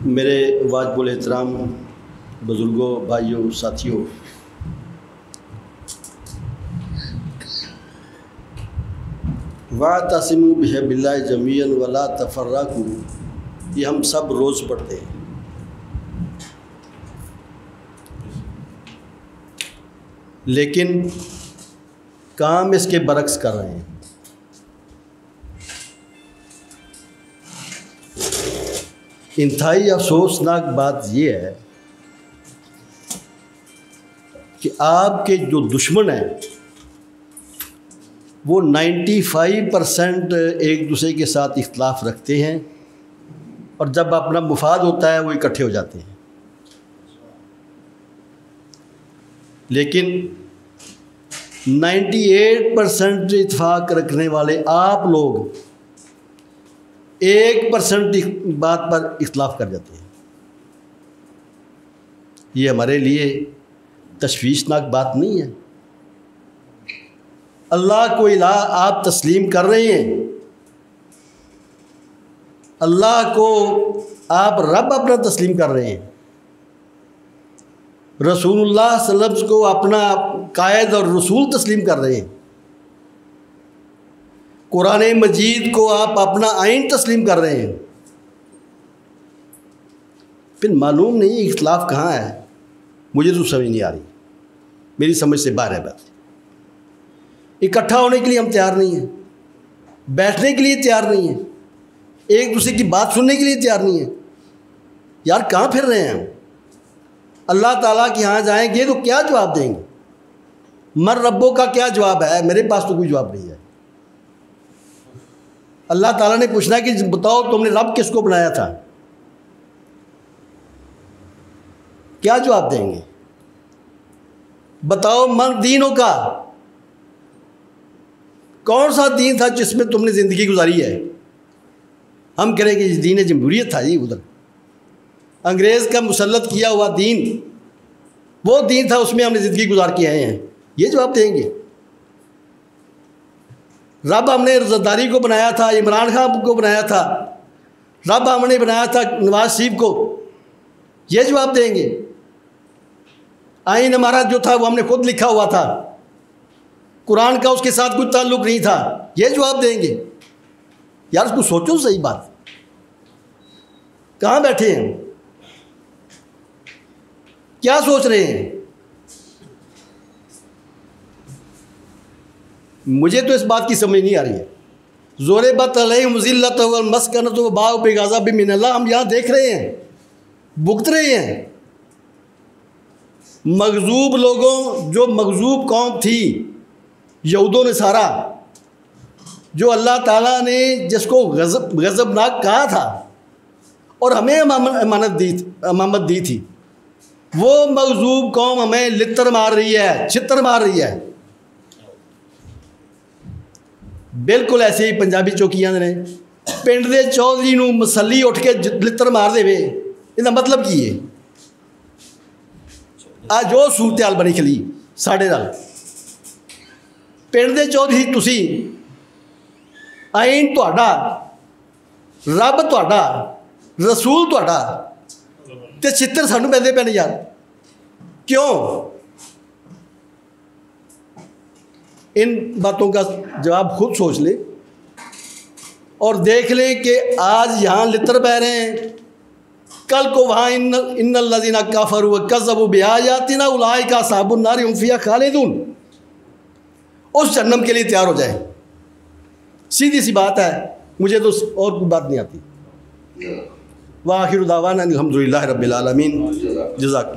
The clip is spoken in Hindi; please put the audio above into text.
मेरे वाजिबुल एहतराम बुज़ुर्गों, भाइयों, साथियों, वातसिमू बिहब्लिल्लाहि जमीअन वला तफर्रकू, ये हम सब रोज़ पढ़ते हैं। लेकिन काम इसके बरक्स कर रहे हैं। इंतहाई अफसोसनाक बात यह है कि आपके जो दुश्मन हैं वो 95% एक दूसरे के साथ इख्तलाफ रखते हैं और जब अपना मुफाद होता है वो इकट्ठे हो जाते हैं। इलेकिन 98% इत्फाक रखने वाले आप लोग 1% बात पर इख्तलाफ कर जाते हैं। ये हमारे लिए तशवीशनाक बात नहीं है। अल्लाह को इलाह आप तस्लीम कर रहे हैं, अल्लाह को आप रब अपना तस्लीम कर रहे हैं, रसूलुल्लाह सल्लल्लाहु अलैहि वसल्लम को अपना कायद और रसूल तस्लीम कर रहे हैं, कुरान मजीद को आप अपना आइन तस्लीम कर रहे हैं। फिर मालूम नहीं इख्तलाफ कहाँ है, मुझे तो समझ नहीं आ रही, मेरी समझ से बाहर है बात। इकट्ठा होने के लिए हम तैयार नहीं हैं, बैठने के लिए तैयार नहीं हैं, एक दूसरे की बात सुनने के लिए तैयार नहीं है। यार कहाँ फिर रहे हैं हम? अल्लाह ताला के यहाँ जाएंगे तो क्या जवाब देंगे? मर रब्बों का क्या जवाब है? मेरे पास तो कोई जवाब नहीं है। अल्लाह ताला ने पूछना कि बताओ तुमने रब किसको बनाया था, क्या जवाब देंगे? बताओ मन दीनों का, कौन सा दीन था जिसमें तुमने ज़िंदगी गुजारी है? हम कह रहे कि दीन जमहूरियत था जी, उधर अंग्रेज़ का मुसल्लत किया हुआ दीन, वो दीन था, उसमें हमने ज़िंदगी गुजार के आए हैं। ये जवाब देंगे? रब हमने रज़ादारी को बनाया था, इमरान खान को बनाया था, रब हमने बनाया था नवाज शरीफ को, ये जवाब देंगे? आइन हमारा जो था वो हमने खुद लिखा हुआ था, कुरान का उसके साथ कुछ ताल्लुक़ नहीं था, ये जवाब देंगे? यार उसको सोचो सही बात, कहाँ बैठे हैं, क्या सोच रहे हैं? मुझे तो इस बात की समझ नहीं आ रही है। ज़ोरबत अलैहिम ज़िल्लत वल मस्कनत व बाउ बिग़ज़ब मिनल्लाह, हम यहाँ देख रहे हैं, भुगत रहे हैं। मग़ज़ूब लोगों, जो मग़ज़ूब कौम थी यहूदों ने सारा, जो अल्लाह ताला ने जिसको गज़बनाक कहा था और हमें अमामत दी थी, वो मग़ज़ूब कौम हमें लित्तर मार रही है, छित्तर मार रही है। बिल्कुल ऐसे ही पंजाबी चौकियां ने पिंड दे चौधरी नूं मसली उठ के लित्तर मार देवे, इसका मतलब की है? आ जो सूरत हाल बनी खली साढ़े नाल, पिंड दे चौधरी तुसी, आइन तुहाडा, रब तुहाडा, रसूल तुहाडा, ते चित्तर सानू पैंदे पैने यार, क्यों? इन बातों का जवाब खुद सोच ले और देख लें कि आज यहाँ लित्र बह रहे हैं, कल को वहाँ इन्नल लज़ीना काफ़रू व कज़्ज़बू बिआयातिना उलाइका अस्हाबुन नार हुम फ़ीहा खालिदून, उस जहन्नम के लिए तैयार हो जाए। सीधी सी बात है, मुझे तो और कोई बात नहीं आती। व आखिरु दावाना अनिल हम्दुलिल्लाहि रब्बिल आलमीन। जज़ाक।